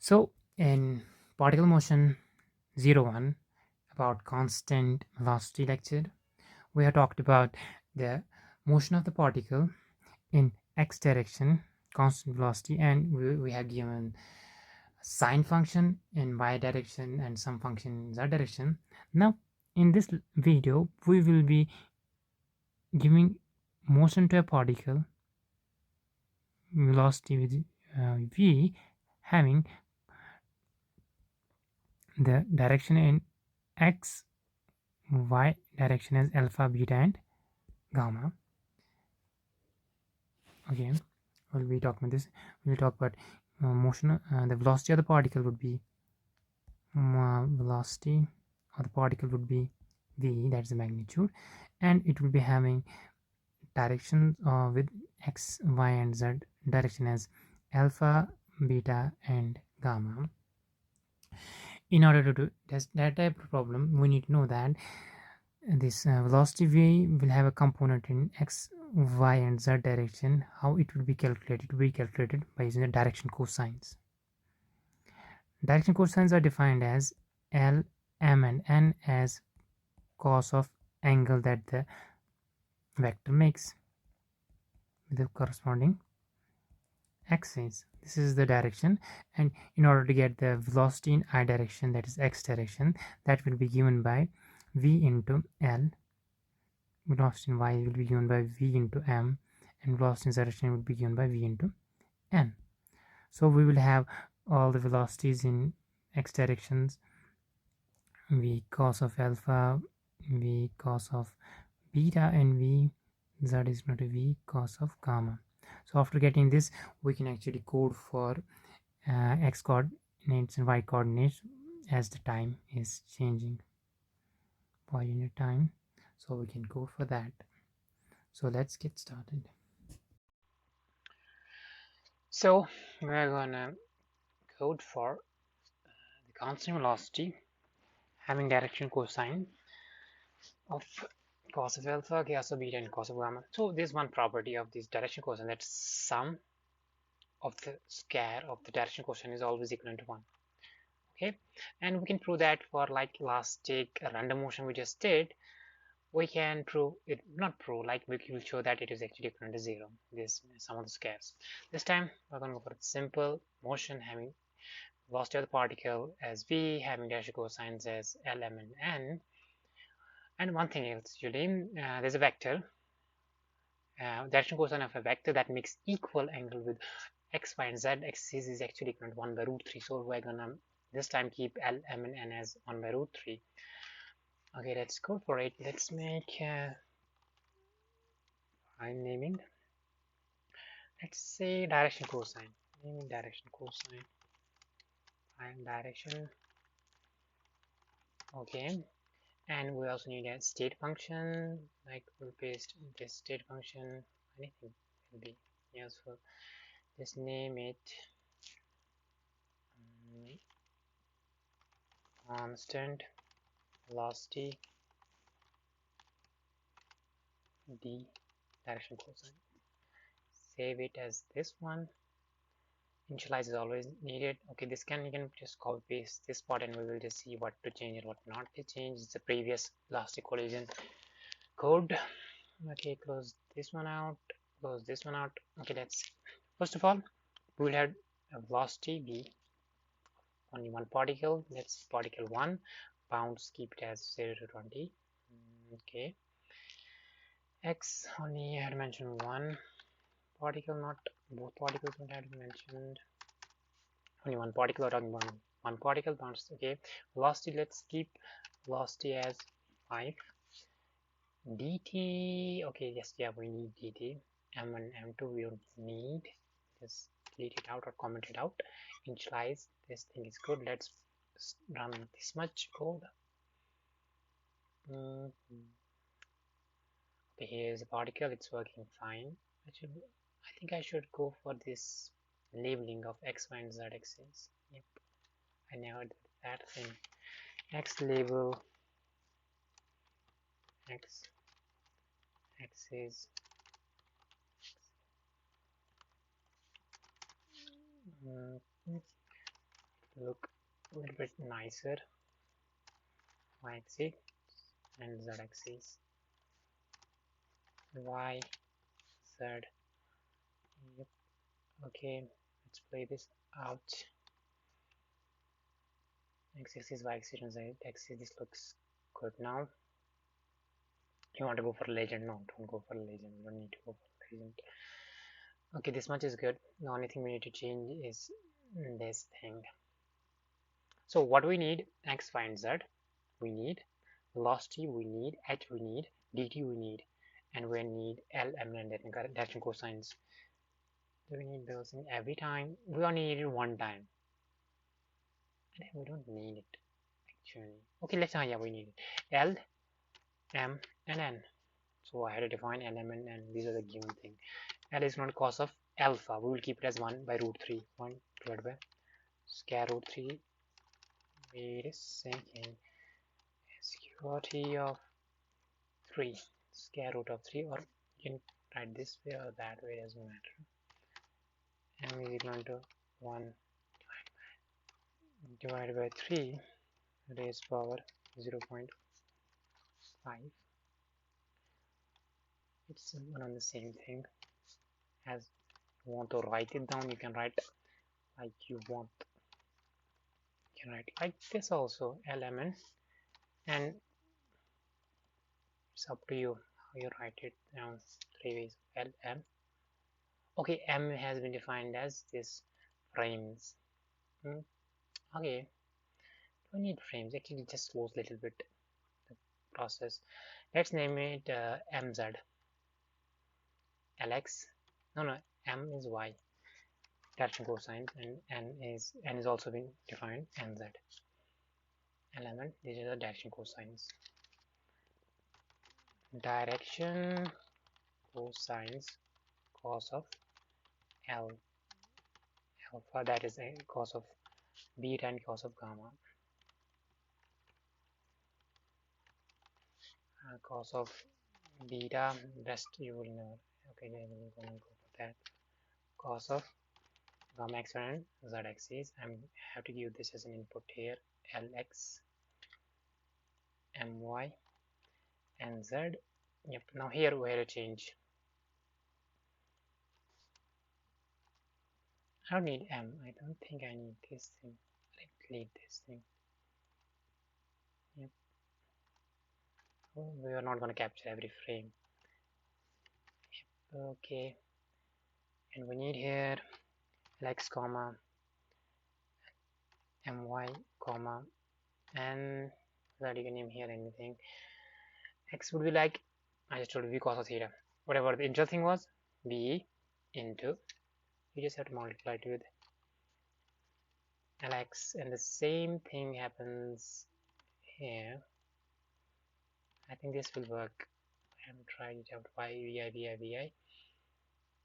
So in particle motion 01 about constant velocity lecture, we have talked about the motion of the particle in x direction, constant velocity, and we have given sine function in y direction and some function in z direction. Now in this video we will be giving motion to a particle velocity with v having the direction in x y direction as alpha, beta, and gamma. Okay, we'll be talking about this. We'll talk about motion. The velocity of the particle would be velocity of the particle would be v, that's the magnitude, and it will be having directions with x, y, and z direction as alpha, beta, and gamma. In order to do that type of problem, we need to know that this velocity v will have a component in x, y, and z direction. How it will be calculated? It will be calculated by using the direction cosines. Direction cosines are defined as L, M, and N as cos of angle that the vector makes with the corresponding axis. This is the direction, and in order to get the velocity in I direction, that is x direction, that will be given by v into L. Velocity in y will be given by v into m, and velocity in z direction will be given by v into n. So we will have all the velocities in x directions: v cos of alpha, v cos of beta, and v z is not a v cos of gamma. So after getting this, we can actually code for x coordinates and y coordinates as the time is changing for unit time. So we can code for that. So let's get started. So we're gonna code for the constant velocity having direction cosine of cos of alpha, cos of beta, and cos of gamma. So there's one property of this direction cosine, that sum of the square of the direction cosine is always equal to 1. Okay, and we can prove that for like last take random motion we just did. We can prove it, not prove, like we will show that it is actually equal to 0, this sum of the squares. This time we're going to go for a simple motion having velocity of the particle as v, having direction cosines as l, m, and n. And one thing else, actually, there's a vector, direction cosine of a vector that makes equal angle with x, y, and z axis is actually equal to 1 by root 3. So we're gonna this time keep l, m, and n as 1 by root 3. Okay, let's go for it. Let's make I'm naming, let's say direction cosine. Naming direction cosine. Find direction. Okay, and we also need a state function, like we'll paste this state function. Anything will be useful. Just name it constant velocity d direction cosine. Save it as this one. Initialize is always needed. Okay, this you can just copy paste this part and we will just see what to change and what not to change. It's the previous elastic collision code. Okay, close this one out, close this one out. Okay, let's first of all we will have a velocity v, only one particle. Let's particle 1, bounds keep it as 0 to 20. Okay, x only I had mentioned one particle, not both particles don't have to be mentioned. Only one particle, or talking about one particle bounds. Okay, velocity, let's keep velocity as 5. dt, okay, yes, yeah, we need dt. m1, m2 we don't need, just delete it out or comment it out. Initialize, this thing is good. Let's run this much code. Okay, here's a particle, it's working fine. I think I should go for this labeling of x, y, and z axis. Yep, I never did that thing. X label x axis, look a little bit nicer. Y-axis and Z-axis. Y, Z. Yep. Okay, let's play this out. X-axis, Y-axis, and Z-axis. This looks good now. You want to go for legend? No, don't go for legend. You don't need to go for legend. Okay, this much is good. The only thing we need to change is this thing. So what we need, X, Y, and Z, we need velocity, we need H, we need dt, we need, and we need L, M, and direction cosines. So we need those things every time. We only need it one time, and we don't need it actually. Okay, let's yeah, we need it. L, M, and N. So I had to define L, M, and N. These are the given thing. L is not cos of alpha. We will keep it as 1 by root 3. 1 divided by square root 3. Wait a second. Square of 3. Square root of 3, or you can write this way or that way, doesn't matter. M is equal to 1 divided by 3 raised power 0.5. It's one and the same thing. As you want to write it down, you can write like you want. You can write like this also, LMN, and it's up to you how you write it down. 3 ways of LM. Okay, M has been defined as this frames. Okay, don't need frames. Actually, it just slows a little bit the process. Let's name it MZ. LX. No, M is Y. Direction cosine, and N is also been defined NZ. Element. These are the direction cosines. Direction cosines cos of L alpha, that is a cos of beta and cos of gamma. Cos of beta, rest you will know. Okay, then we're going to go for that. Cos of gamma x and z axis. I have to give this as an input here. Lx, my, and z. Yep. Now here we have to change. I don't need m. I don't think I need this thing. Let's delete this thing. Yep. Oh, we are not going to capture every frame. Yep. Okay. And we need here x comma my comma and that you can name here anything. X would be like I just told you v cos of theta. Whatever the initial thing was, b into, you just have to multiply it with Lx, and the same thing happens here. I think this will work. I haven't tried it out. Y vi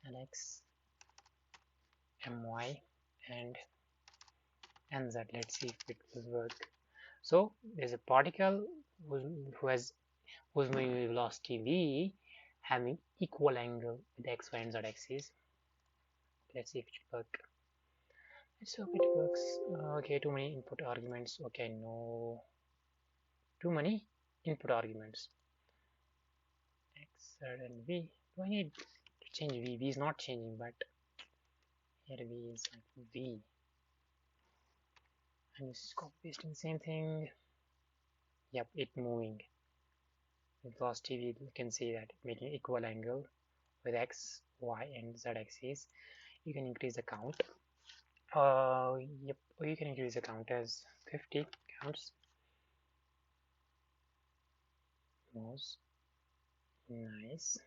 Lx my and nz. Let's see if it will work. So there's a particle whose moving velocity v having equal angle with x, y, and z axis. Let's see if it works. Let's hope it works. Okay, too many input arguments. Okay, no. Too many input arguments. X, Z, and V. Do I need to change V? V is not changing, but here V is like V. I'm just copy pasting the same thing. Yep, it moving. With velocity, you can see that making equal angle with X, Y, and Z axis. You can increase the count. Yep, you can increase the count as 50 counts. Most nice.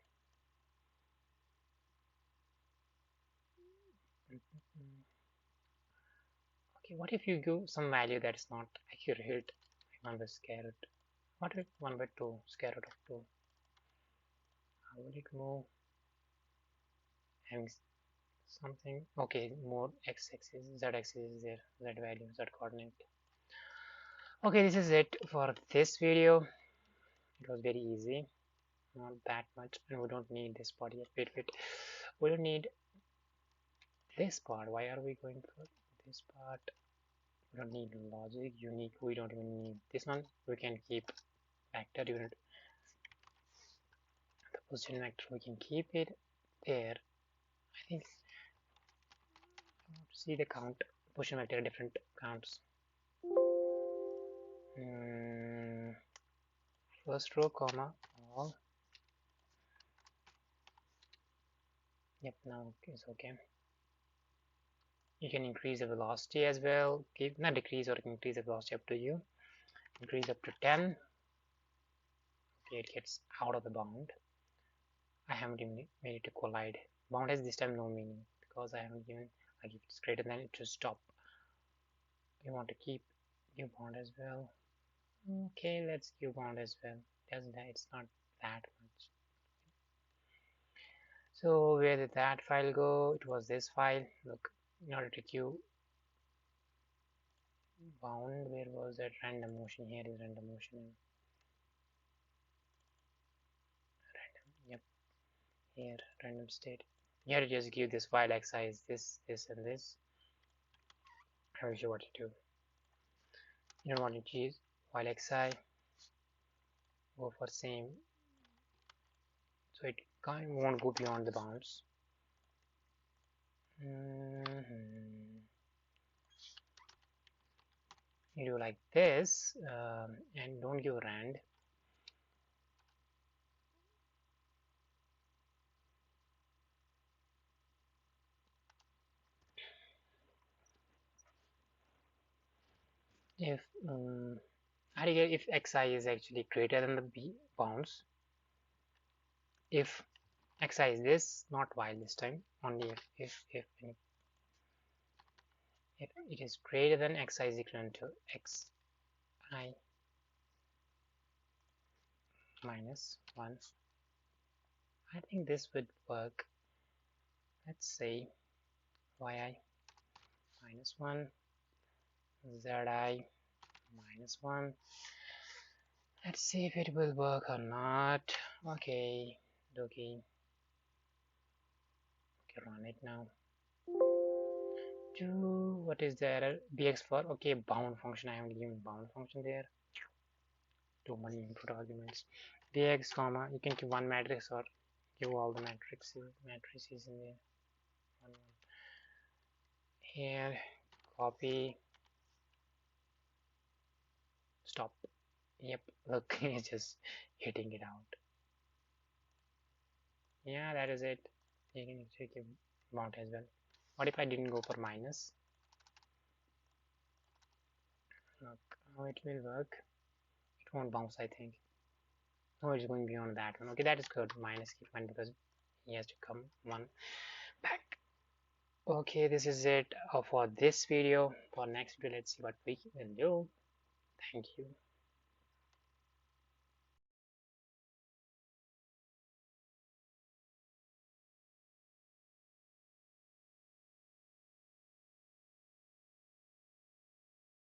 Okay, what if you give some value that is not accurate? 1 by square root. What if 1 by 2 square root of 2? How will it move? Having something. Okay, more x axis, z axis is there, z value, z coordinate. Okay, this is it for this video. It was very easy, not that much, and we don't need this part yet. Wait, we don't need this part. Why are we going for this part? We don't need logic, unique, we don't even need this one. We can keep vector unit, the position vector, we can keep it there. I think see the count, position vector different counts. First row comma all. Yep, now it's okay. You can increase the velocity as well, keep not decrease or increase the velocity up to you. Increase up to 10. Okay, it gets out of the bound. I haven't even made it to collide. Bound has this time no meaning because I haven't given, like if it's greater than it to stop. You want to keep new bound as well. Okay, let's give bound as well. Doesn't that, it's not that much. So where did that file go? It was this file. Look, in order to queue bound, where was that random motion? Here is random motion. Random, yep, here random state. You have to just give this file xi is this, and this. I will show what to do. You don't want to choose while xi, go for same, so it won't go beyond the bounds. You do like this, and don't give rand. If if xi is actually greater than the b bounds, if xi is this, not while this time, only if it is greater than xi is equivalent to xi minus 1. I think this would work. Let's say yi minus 1, zi minus 1. Let's see if it will work or not. Okay, okay, run it now. What is the error? Bx for, okay, bound function. I haven't given bound function there. Too many input arguments. Bx comma, you can keep one matrix or give all the matrices in there. One. Here, copy, stop. Yep, look, it's just hitting it out. Yeah, that is it. You can check your mount as well. What if I didn't go for minus? Look how it will work. It won't bounce, I think. No, it's going beyond that one. Okay, that is good. Minus keep one because he has to come one back. Okay, this is it for this video. For next video, let's see what we will do. Thank you.